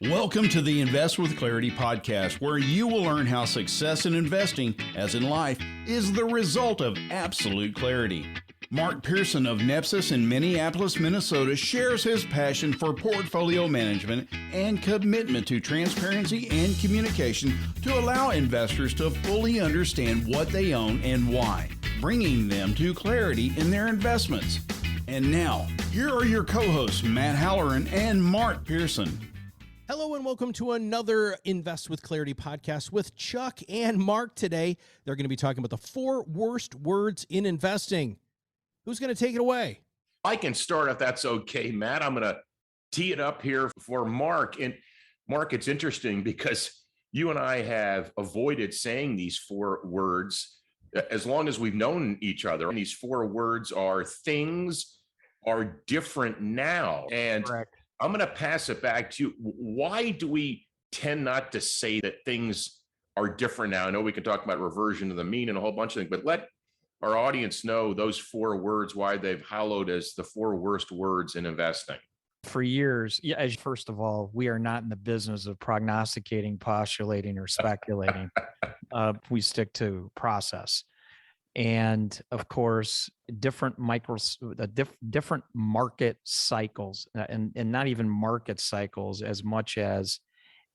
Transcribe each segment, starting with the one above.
Welcome to the Invest with Clarity podcast, where you will learn how success in investing, as in life, is the result of absolute clarity. Mark Pearson of Nepsis in Minneapolis, Minnesota, shares his passion for portfolio management and commitment to transparency and communication to allow investors to fully understand what they own and why, bringing them to clarity in their investments. And now, here are your co-hosts, Matt Halloran and Mark Pearson. Hello and welcome to another Invest with Clarity podcast with Chuck and Mark. Today, they're going to be talking about the 4 worst words in investing. Who's going to take it away? I can start if that's okay, Matt. I'm going to tee it up here for Mark. And Mark, it's interesting because you and I have avoided saying these 4 words as long as we've known each other. And these 4 words are things are different now. And correct. I'm going to pass it back to you. Why do we tend not to say that things are different now? I know we can talk about reversion to the mean and a whole bunch of things, but let our audience know those 4 words, why they've hallowed as the 4 worst words in investing. For years, first of all, we are not in the business of prognosticating, postulating, or speculating. We stick to process. And of course, different market cycles, and not even market cycles as much as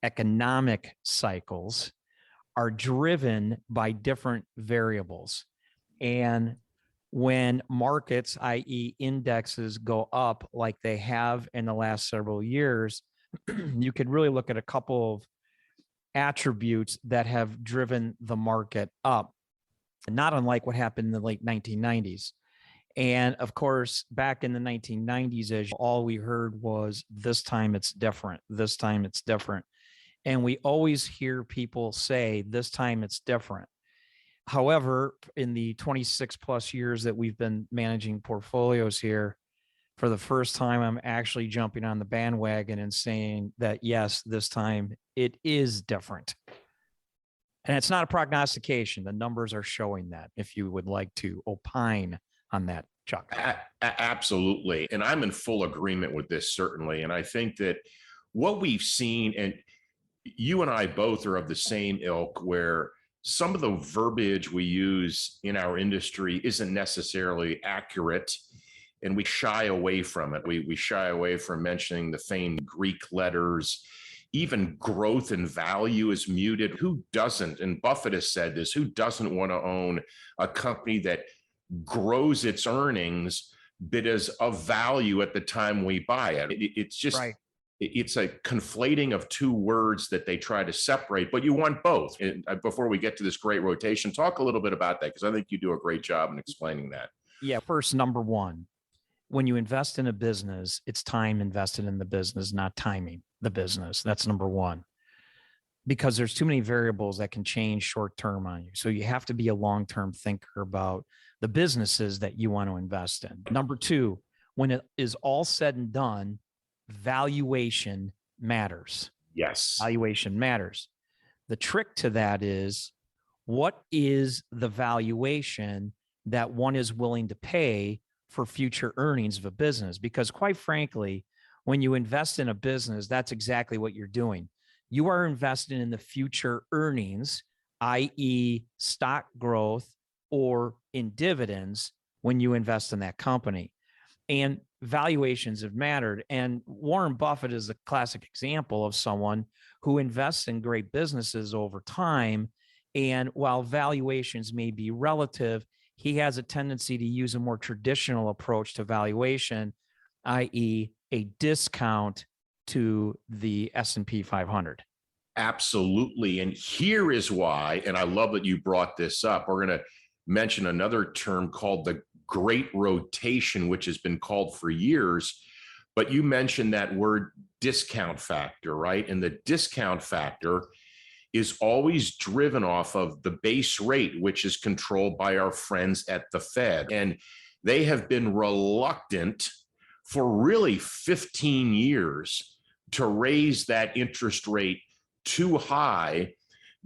economic cycles, are driven by different variables. And when markets, i.e. indexes, go up like they have in the last several years, you could really look at a couple of attributes that have driven the market up. Not unlike what happened in the late 1990s. And of course, back in the 1990s, all we heard was, this time it's different. This time it's different. And we always hear people say, this time it's different. However, in the 26 plus years that we've been managing portfolios here, for the first time, I'm actually jumping on the bandwagon and saying that, yes, this time it is different. And it's not a prognostication. The numbers are showing that, if you would like to opine on that, Chuck. Absolutely. And I'm in full agreement with this, certainly. And I think that what we've seen, and you and I both are of the same ilk, where some of the verbiage we use in our industry isn't necessarily accurate, and we shy away from it. We shy away from mentioning the famed Greek letters. Even growth and value is muted. Who doesn't? And Buffett has said this, who doesn't want to own a company that grows its earnings but is of value at the time we buy it? It's just, right. It's a conflating of 2 words that they try to separate, but you want both. And before we get to this great rotation, talk a little bit about that, because I think you do a great job in explaining that. Yeah. First, number 1, when you invest in a business, it's time invested in the business, not timing the business. That's number 1, because there's too many variables that can change short term on you. So you have to be a long-term thinker about the businesses that you want to invest in. Number 2, when it is all said and done, valuation matters. Yes. Valuation matters. The trick to that is, what is the valuation that one is willing to pay for future earnings of a business? Because quite frankly, when you invest in a business, that's exactly what you're doing. You are investing in the future earnings, i.e. stock growth or in dividends, when you invest in that company. And valuations have mattered. And Warren Buffett is a classic example of someone who invests in great businesses over time. And while valuations may be relative, he has a tendency to use a more traditional approach to valuation, i.e. a discount to the S&P 500. Absolutely. And here is why, and I love that you brought this up. We're going to mention another term called the great rotation, which has been called for years. But you mentioned that word discount factor, right? And the discount factor is always driven off of the base rate, which is controlled by our friends at the Fed. And they have been reluctant for really 15 years to raise that interest rate too high,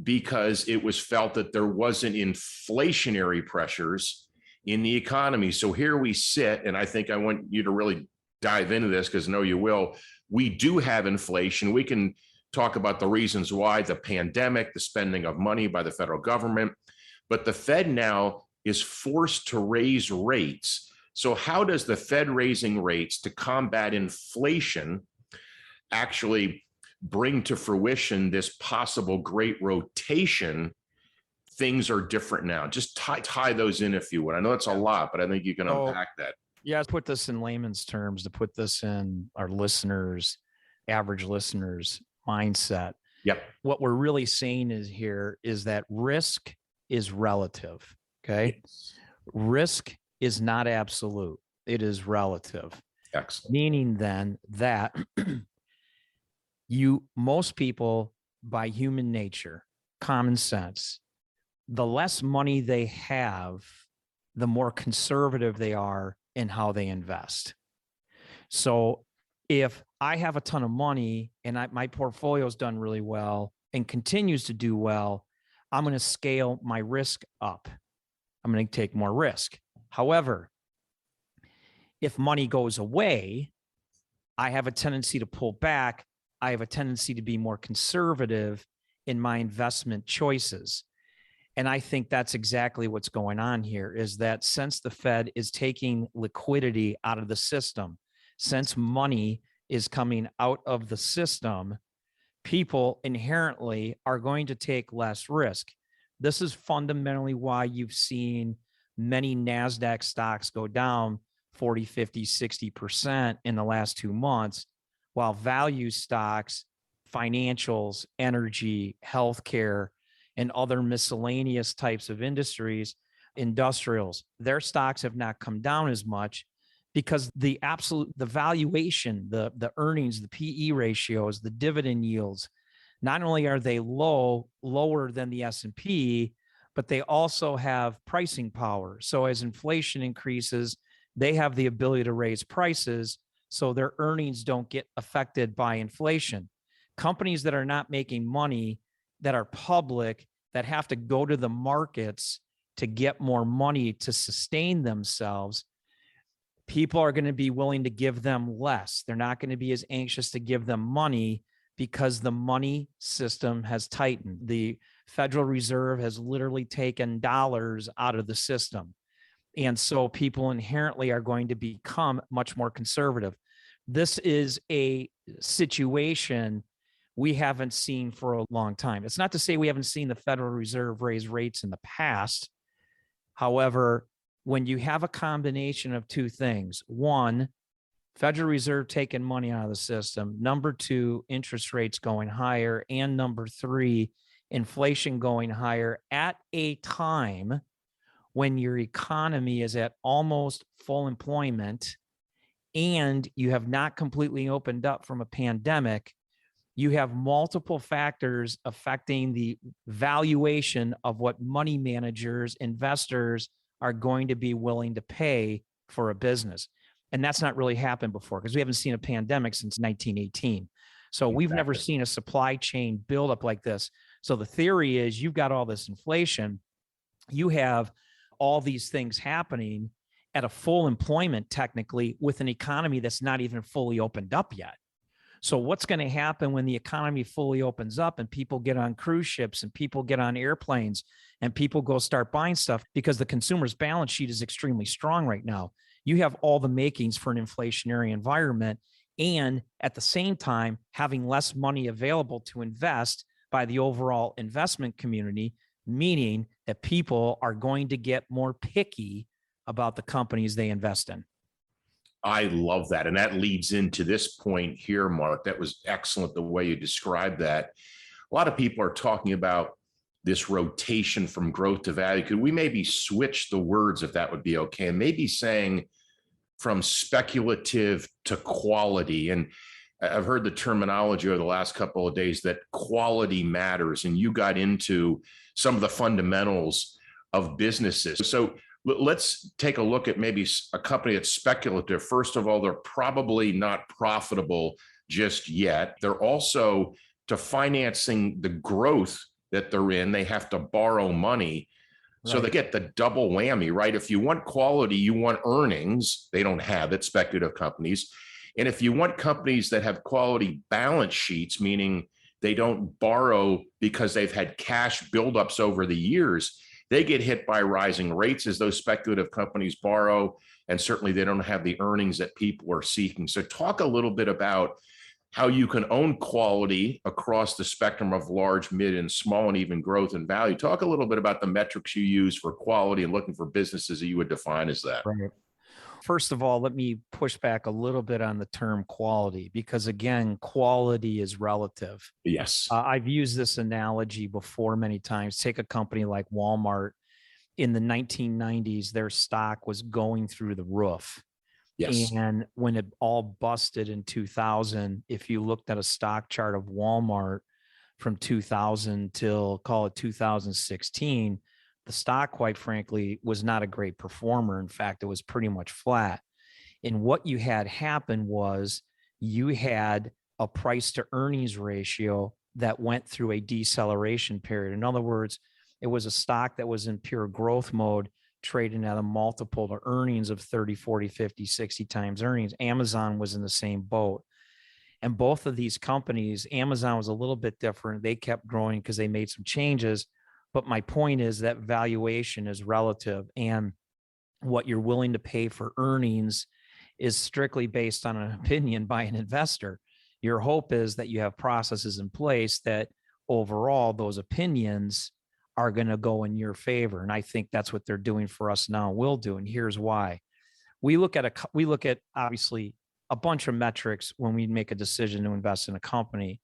because it was felt that there wasn't inflationary pressures in the economy. So here we sit, and I think I want you to really dive into this, because I know you will. we do have inflation. We can talk about the reasons why, the pandemic, the spending of money by the federal government, but the Fed now is forced to raise rates. So how does the Fed raising rates to combat inflation actually bring to fruition this possible great rotation? Things are different now. Just tie those in if you would. I know it's a lot, but I think you can unpack that. Yeah, put this in layman's terms, to put this in our listeners, average listeners' mindset. Yep. What we're really saying is that risk is relative. Okay. Yes. Risk is not absolute. It is relative. Excellent. Meaning then that most people, by human nature, common sense, the less money they have, the more conservative they are in how they invest. So if I have a ton of money and my portfolio's done really well and continues to do well, I'm going to scale my risk up. I'm going to take more risk. However, if money goes away, I have a tendency to pull back. I have a tendency to be more conservative in my investment choices. And I think that's exactly what's going on here, is that since the Fed is taking liquidity out of the system, since money is coming out of the system, people inherently are going to take less risk. This is fundamentally why you've seen many NASDAQ stocks go down 40, 50, 60% in the last 2 months, while value stocks, financials, energy, healthcare, and other miscellaneous types of industries, industrials, their stocks have not come down as much because the valuation, the earnings, the PE ratios, the dividend yields, not only are they lower than the S&P, but they also have pricing power. So as inflation increases, they have the ability to raise prices so their earnings don't get affected by inflation. Companies that are not making money, that are public, that have to go to the markets to get more money to sustain themselves, people are going to be willing to give them less. They're not going to be as anxious to give them money because the money system has tightened. The Federal Reserve has literally taken dollars out of the system. And so people inherently are going to become much more conservative. This is a situation we haven't seen for a long time. It's not to say we haven't seen the Federal Reserve raise rates in the past. However, when you have a combination of two things, one, Federal Reserve taking money out of the system, number two, interest rates going higher, and number three, inflation going higher at a time when your economy is at almost full employment and you have not completely opened up from a pandemic, you have multiple factors affecting the valuation of what money managers, investors are going to be willing to pay for a business. And that's not really happened before because we haven't seen a pandemic since 1918. So we've never seen a supply chain buildup like this. So the theory is you've got all this inflation, you have all these things happening at a full employment, technically, with an economy that's not even fully opened up yet. So what's going to happen when the economy fully opens up and people get on cruise ships and people get on airplanes and people go start buying stuff because the consumer's balance sheet is extremely strong right now? You have all the makings for an inflationary environment, and at the same time, having less money available to invest by the overall investment community, meaning that people are going to get more picky about the companies they invest in. I love that. And that leads into this point here, Mark. That was excellent the way you described that. A lot of people are talking about this rotation from growth to value. Could we maybe switch the words, if that would be okay? And maybe saying from speculative to quality. And I've heard the terminology over the last couple of days that quality matters. And you got into some of the fundamentals of businesses. So let's take a look at maybe a company that's speculative. First of all, they're probably not profitable just yet. They're also, to financing the growth that they're in, they have to borrow money. Right. So they get the double whammy, right? If you want quality, you want earnings. They don't have it, speculative companies. And if you want companies that have quality balance sheets, meaning they don't borrow because they've had cash buildups over the years, they get hit by rising rates as those speculative companies borrow. And certainly they don't have the earnings that people are seeking. So talk a little bit about how you can own quality across the spectrum of large, mid, and small, and even growth and value. Talk a little bit about the metrics you use for quality and looking for businesses that you would define as that. Right. First of all, let me push back a little bit on the term quality, because again, quality is relative. Yes. I've used this analogy before many times. Take a company like Walmart. In the 1990s, their stock was going through the roof. Yes. And when it all busted in 2000, if you looked at a stock chart of Walmart from 2000 till, call it 2016, the stock, quite frankly, was not a great performer. In fact, it was pretty much flat. And what you had happen was you had a price to earnings ratio that went through a deceleration period. In other words, it was a stock that was in pure growth mode, trading at a multiple to earnings of 30, 40, 50, 60 times earnings. Amazon was in the same boat. And both of these companies, Amazon was a little bit different. They kept growing because they made some changes. But my point is that valuation is relative, and what you're willing to pay for earnings is strictly based on an opinion by an investor. Your hope is that you have processes in place that overall those opinions are going to go in your favor. And I think that's what they're doing for us now. Will do. And here's why. We look at obviously a bunch of metrics when we make a decision to invest in a company.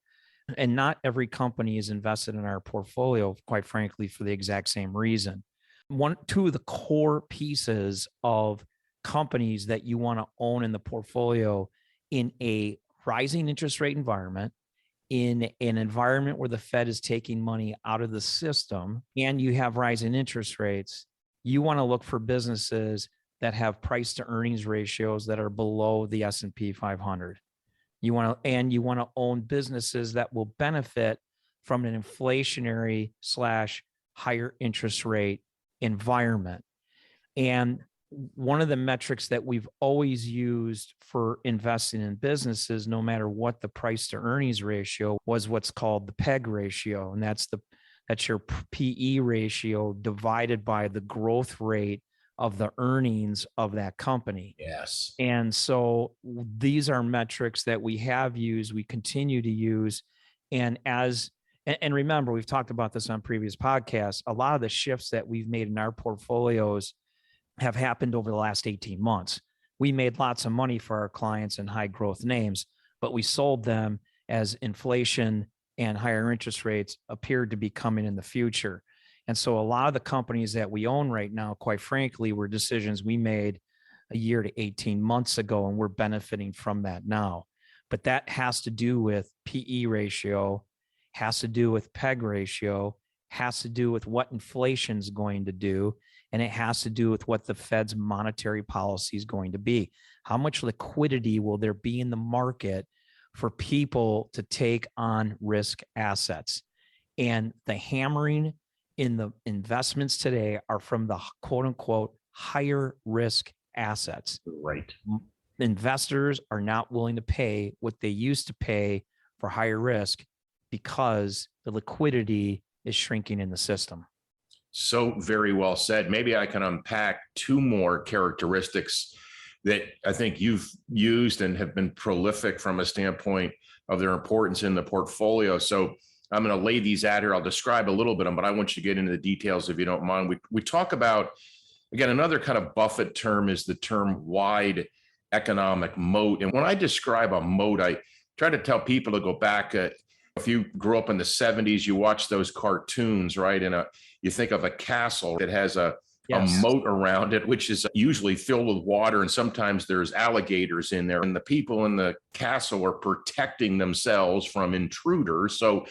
And not every company is invested in our portfolio, quite frankly, for the exact same reason. Two of the core pieces of companies that you want to own in the portfolio in a rising interest rate environment, in an environment where the Fed is taking money out of the system and you have rising interest rates, you want to look for businesses that have price to earnings ratios that are below the S&P 500. You want to own businesses that will benefit from an inflationary / higher interest rate environment. And one of the metrics that we've always used for investing in businesses, no matter what the price to earnings ratio, was what's called the PEG ratio. And that's your PE ratio divided by the growth rate of the earnings of that company. Yes. And so these are metrics that we have used, we continue to use. And remember, we've talked about this on previous podcasts. A lot of the shifts that we've made in our portfolios have happened over the last 18 months. We made lots of money for our clients in high growth names, but we sold them as inflation and higher interest rates appeared to be coming in the future. And so a lot of the companies that we own right now, quite frankly, were decisions we made a year to 18 months ago, and we're benefiting from that now. But that has to do with PE ratio, has to do with PEG ratio, has to do with what inflation is going to do, and it has to do with what the Fed's monetary policy is going to be. How much liquidity will there be in the market for people to take on risk assets? And the hammering in the investments today are from the quote unquote higher risk assets. Right. Investors are not willing to pay what they used to pay for higher risk because the liquidity is shrinking in the system. So very well said. Maybe I can unpack two more characteristics that I think you've used and have been prolific from a standpoint of their importance in the portfolio. So I'm going to lay these out here. I'll describe a little bit of them, but I want you to get into the details if you don't mind. We talk about, again, another kind of Buffett term is the term wide economic moat. And when I describe a moat, I try to tell people to go back. If you grew up in the 70s, you watch those cartoons, right? And you think of a castle that has a moat around it, which is usually filled with water. And sometimes there's alligators in there. And the people in the castle are protecting themselves from intruders. So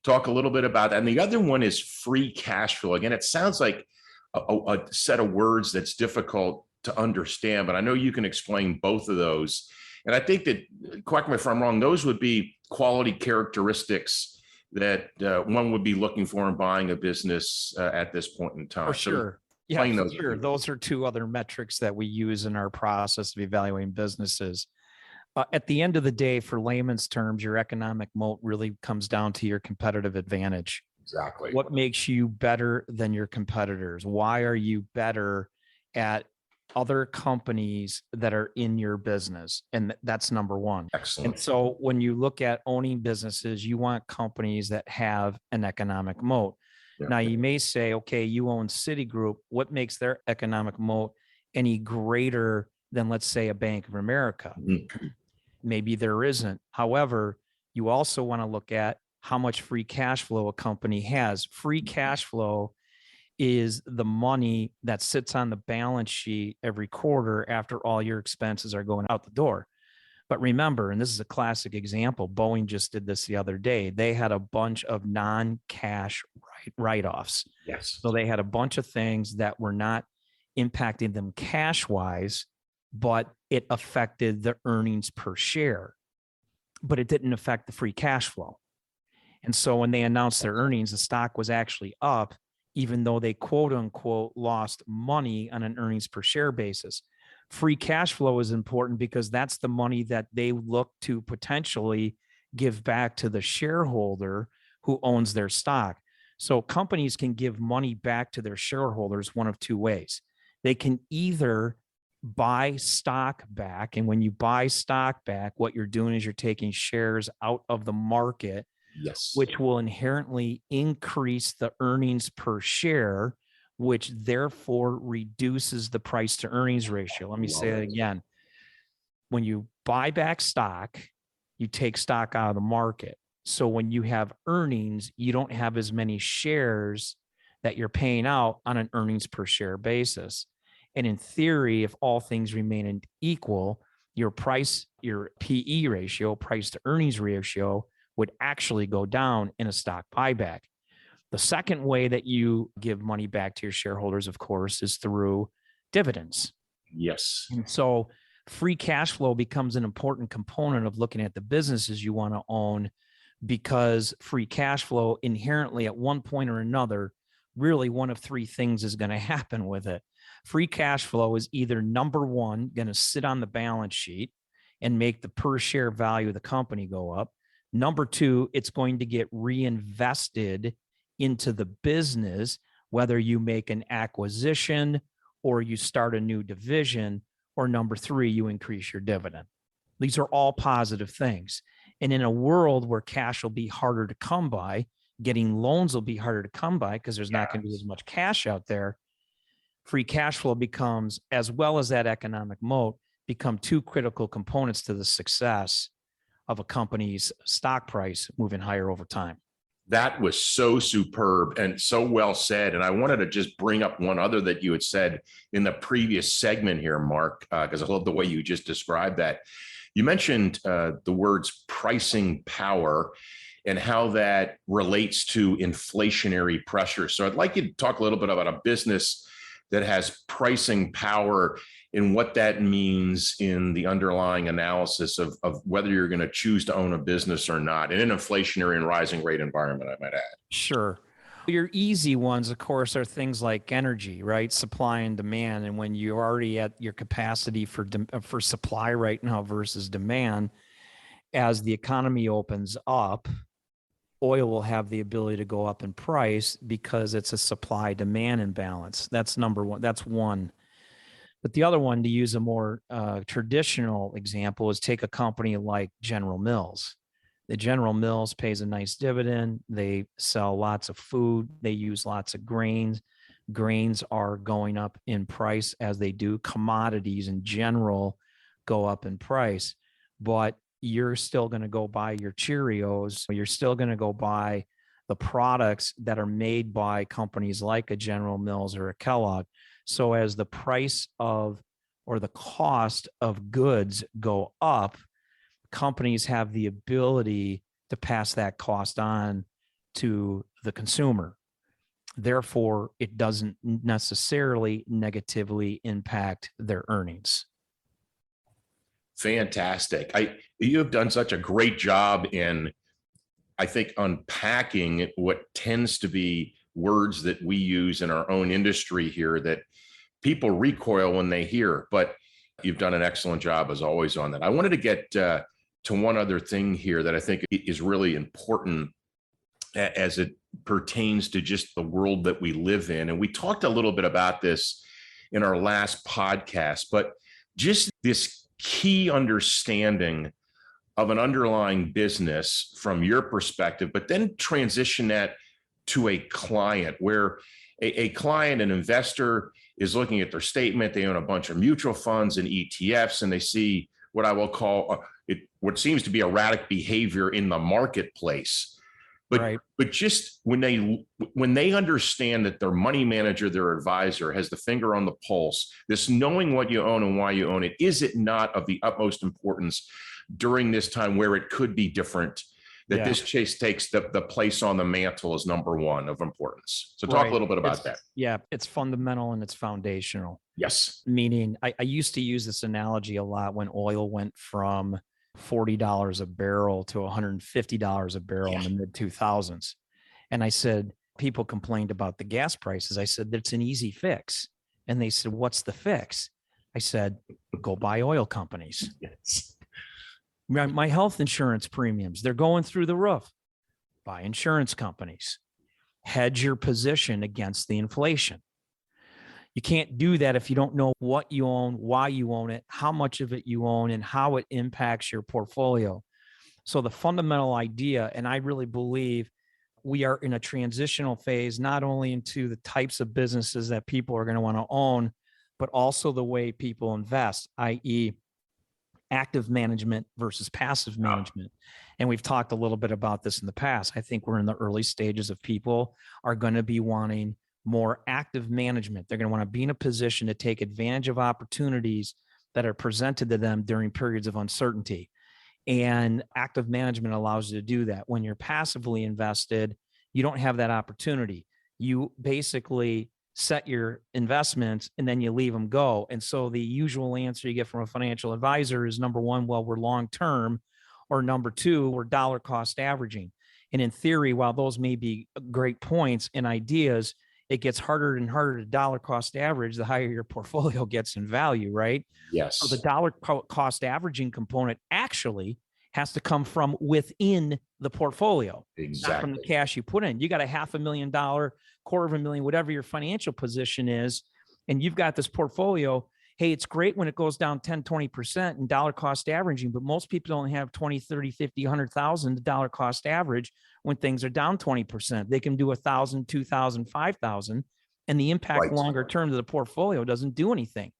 talk a little bit about that. And the other one is free cash flow. Again, it sounds like a set of words that's difficult to understand, but I know you can explain both of those. And I think that, correct me if I'm wrong, those would be quality characteristics that one would be looking for in buying a business at this point in time. For sure. So yeah, for sure. Those are two other metrics that we use in our process of evaluating businesses. At the end of the day, for layman's terms, your economic moat really comes down to your competitive advantage. Exactly. What makes you better than your competitors? Why are you better at other companies that are in your business? And that's number one. Excellent. And so when you look at owning businesses, you want companies that have an economic moat. Yeah. Now, you may say, okay, you own Citigroup. What makes their economic moat any greater than, let's say, a Bank of America? Mm-hmm. Maybe there isn't. However, you also want to look at how much free cash flow a company has. Free cash flow is the money that sits on the balance sheet every quarter after all your expenses are going out the door. But remember, and this is a classic example, Boeing just did this the other day. They had a bunch of non-cash write-offs. Yes. So they had a bunch of things that were not impacting them cash-wise, but it affected the earnings per share, but it didn't affect the free cash flow. And so when they announced their earnings, the stock was actually up, even though they quote unquote lost money on an earnings per share basis. Free cash flow is important because that's the money that they look to potentially give back to the shareholder who owns their stock. So companies can give money back to their shareholders one of two ways. They can either buy stock back, and when you buy stock back, what you're doing is you're taking shares out of the market, yes, which will inherently increase the earnings per share, which therefore reduces the price to earnings ratio. Let me say that again. When you buy back stock, you take stock out of the market. So when you have earnings, you don't have as many shares that you're paying out on an earnings per share basis. And in theory, if all things remain equal, your PE ratio, price to earnings ratio, would actually go down in a stock buyback. The second way that you give money back to your shareholders, of course, is through dividends. Yes. And so free cash flow becomes an important component of looking at the businesses you want to own, because free cash flow inherently at one point or another, really one of three things is going to happen with it. Free cash flow is either number one, going to sit on the balance sheet and make the per share value of the company go up. Number two, it's going to get reinvested into the business, whether you make an acquisition or you start a new division, or number three, you increase your dividend. These are all positive things. And in a world where cash will be harder to come by, getting loans will be harder to come by because there's not going to be as much cash out there. Free cash flow becomes, as well as that economic moat, become two critical components to the success of a company's stock price moving higher over time. That was so superb and so well said. And I wanted to just bring up one other that you had said in the previous segment here, Mark, because I love the way you just described that. You mentioned the words pricing power and how that relates to inflationary pressure. So I'd like you to talk a little bit about a business that has pricing power and what that means in the underlying analysis of whether you're going to choose to own a business or not in an inflationary and rising rate environment, I might add. Sure. Your easy ones, of course, are things like energy, right? Supply and demand. And when you're already at your capacity for supply right now versus demand, as the economy opens up, oil will have the ability to go up in price because it's a supply demand imbalance. That's number one. That's one. But the other one, to use a more traditional example, is take a company like General Mills. The General Mills pays a nice dividend. They sell lots of food. They use lots of grains. Grains are going up in price as they do. Commodities in general go up in price, but you're still going to go buy your Cheerios. You're still going to go buy the products that are made by companies like a General Mills or a Kellogg. So as the price of, or the cost of goods go up, companies have the ability to pass that cost on to the consumer. Therefore, it doesn't necessarily negatively impact their earnings. Fantastic. You have done such a great job in, I think, unpacking what tends to be words that we use in our own industry here that people recoil when they hear. But You've done an excellent job as always on that. I wanted to get to one other thing here that I think is really important as it pertains to just the world that we live in. And we talked a little bit about this in our last podcast, but just this key understanding of an underlying business from your perspective, but then transition that to a client where a client, an investor is looking at their statement. They own a bunch of mutual funds and ETFs, and they see what I will call what seems to be erratic behavior in the marketplace. But, right. But just when they understand that their money manager, their advisor has the finger on the pulse, this knowing what you own and why you own it, is it not of the utmost importance during this time where it could be different, that this chase takes the place on the mantle as number one of importance? So talk a little bit about that. Yeah, it's fundamental and it's foundational. Yes. Meaning I used to use this analogy a lot when oil went from $40 a barrel to $150 a barrel in the mid 2000s. And I said, people complained about the gas prices. I said, that's an easy fix. And they said, what's the fix? I said, go buy oil companies. Yes. My health insurance premiums, they're going through the roof. Buy insurance companies. Hedge your position against the inflation. You can't do that if you don't know what you own, why you own it, how much of it you own, and how it impacts your portfolio. So the fundamental idea, and I really believe we are in a transitional phase, not only into the types of businesses that people are going to want to own, but also the way people invest, i.e., active management versus passive management. And we've talked a little bit about this in the past. I think we're in the early stages of people are going to be wanting more active management. They're going to want to be in a position to take advantage of opportunities that are presented to them during periods of uncertainty. And active management allows you to do that. When you're passively invested, you don't have that opportunity. You basically set your investments and then you leave them go. And so the usual answer you get from a financial advisor is number one, well, we're long-term, or number two, we're dollar cost averaging. And in theory, while those may be great points and ideas, it gets harder and harder to dollar cost average the higher your portfolio gets in value, right? Yes. So the dollar cost averaging component actually has to come from within the portfolio, not from the cash you put in. You got a $500,000, $250,000, whatever your financial position is, and you've got this portfolio. Hey, it's great when it goes down 10, 20% in dollar cost averaging, but most people don't have 20, 30, 50, 100,000 dollar cost average when things are down 20%. They can do 1,000, 2,000, 5,000, and the impact longer term to the portfolio doesn't do anything.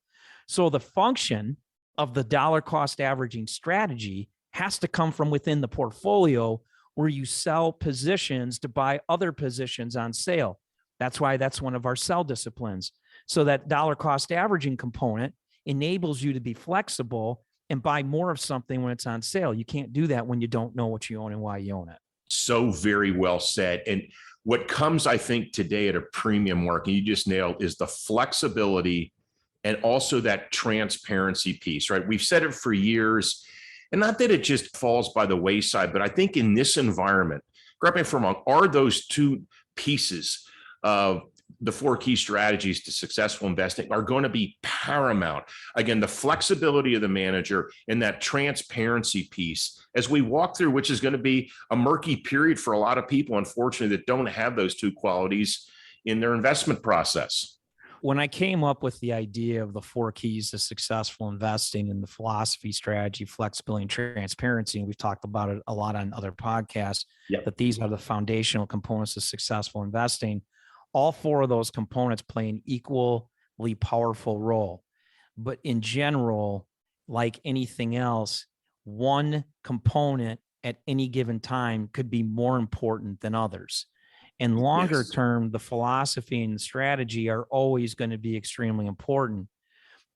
So the function of the dollar cost averaging strategy has to come from within the portfolio, where you sell positions to buy other positions on sale. That's why that's one of our sell disciplines. So that dollar cost averaging component enables you to be flexible and buy more of something when it's on sale. You can't do that when you don't know what you own and why you own it. So very well said. And what comes, I think, today at a premium, Mark, and you just nailed, is the flexibility and also that transparency piece, right? We've said it for years, and not that it just falls by the wayside, but I think in this environment, correct me if I'm wrong, are those two pieces of the four key strategies to successful investing are going to be paramount. Again, the flexibility of the manager and that transparency piece as we walk through, which is going to be a murky period for a lot of people, unfortunately, that don't have those two qualities in their investment process. When I came up with the idea of the four keys to successful investing and the philosophy, strategy, flexibility, and transparency, and we've talked about it a lot on other podcasts, that these are the foundational components of successful investing. All four of those components play an equally powerful role. But in general, like anything else, one component at any given time could be more important than others. And longer term, the philosophy and the strategy are always going to be extremely important.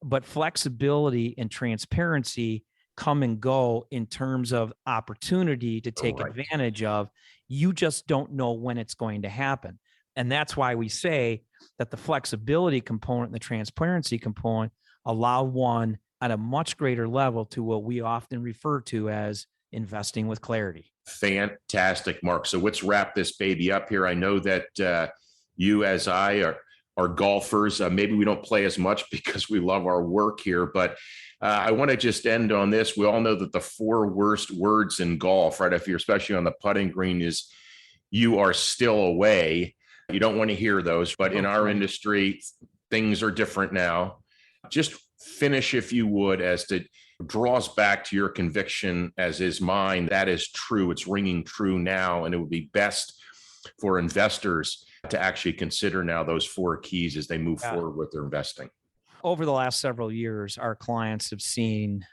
But flexibility and transparency come and go in terms of opportunity to take advantage of. You just don't know when it's going to happen. And that's why we say that the flexibility component and the transparency component allow one at a much greater level to what we often refer to as investing with clarity. Fantastic, Mark. So let's wrap this baby up here. I know that you, as I, are golfers. Maybe we don't play as much because we love our work here, but I want to just end on this. We all know that the 4 worst words in golf, right? If you're especially on the putting green, is "you are still away." You don't want to hear those, but in our industry, things are different now. Just finish, if you would, as to draw us back to your conviction, as is mine. That is true. It's ringing true now, and it would be best for investors to actually consider now those 4 keys as they move forward with their investing. Over the last several years, our clients have seen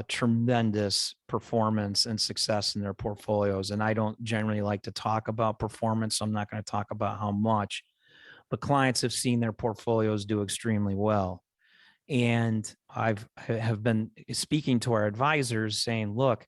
tremendous performance and success in their portfolios. And I don't generally like to talk about performance, so I'm not going to talk about how much, but clients have seen their portfolios do extremely well. And have been speaking to our advisors saying, look,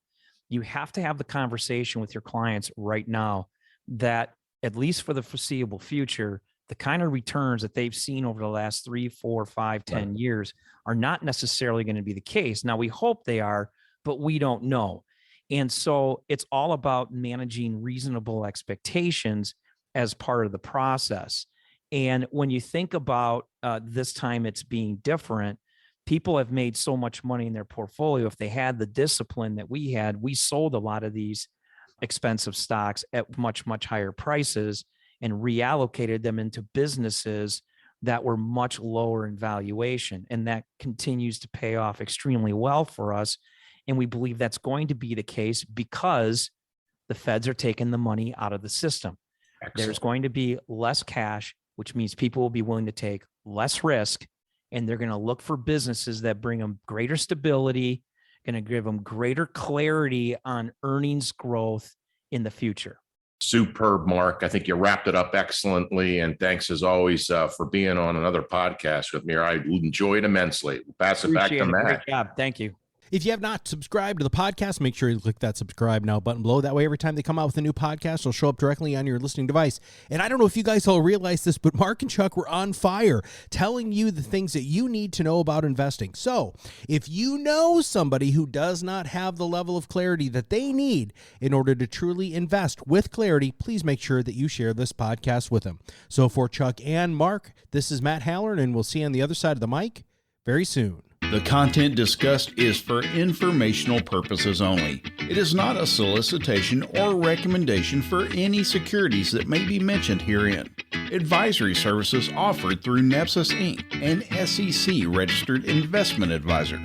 you have to have the conversation with your clients right now that, at least for the foreseeable future, the kind of returns that they've seen over the last 3, 4, 5, 10 years are not necessarily going to be the case. Now, we hope they are, but we don't know. And so it's all about managing reasonable expectations as part of the process. And when you think about this time it's being different, people have made so much money in their portfolio. If they had the discipline that we had, we sold a lot of these expensive stocks at much, much higher prices and reallocated them into businesses that were much lower in valuation. And that continues to pay off extremely well for us. And we believe that's going to be the case because the feds are taking the money out of the system. Excellent. There's going to be less cash, which means people will be willing to take less risk, and they're going to look for businesses that bring them greater stability, going to give them greater clarity on earnings growth in the future. Superb, Mark. I think you wrapped it up excellently. And thanks as always for being on another podcast with me. I enjoyed immensely. We'll pass it back to Matt. Great job. Thank you. If you have not subscribed to the podcast, make sure you click that subscribe now button below. That way, every time they come out with a new podcast, it'll show up directly on your listening device. And I don't know if you guys all realize this, but Mark and Chuck were on fire telling you the things that you need to know about investing. So if you know somebody who does not have the level of clarity that they need in order to truly invest with clarity, please make sure that you share this podcast with them. So for Chuck and Mark, this is Matt Halloran, and we'll see you on the other side of the mic very soon. The content discussed is for informational purposes only. It is not a solicitation or recommendation for any securities that may be mentioned herein. Advisory services offered through Nepsis, Inc., an SEC-registered investment advisor.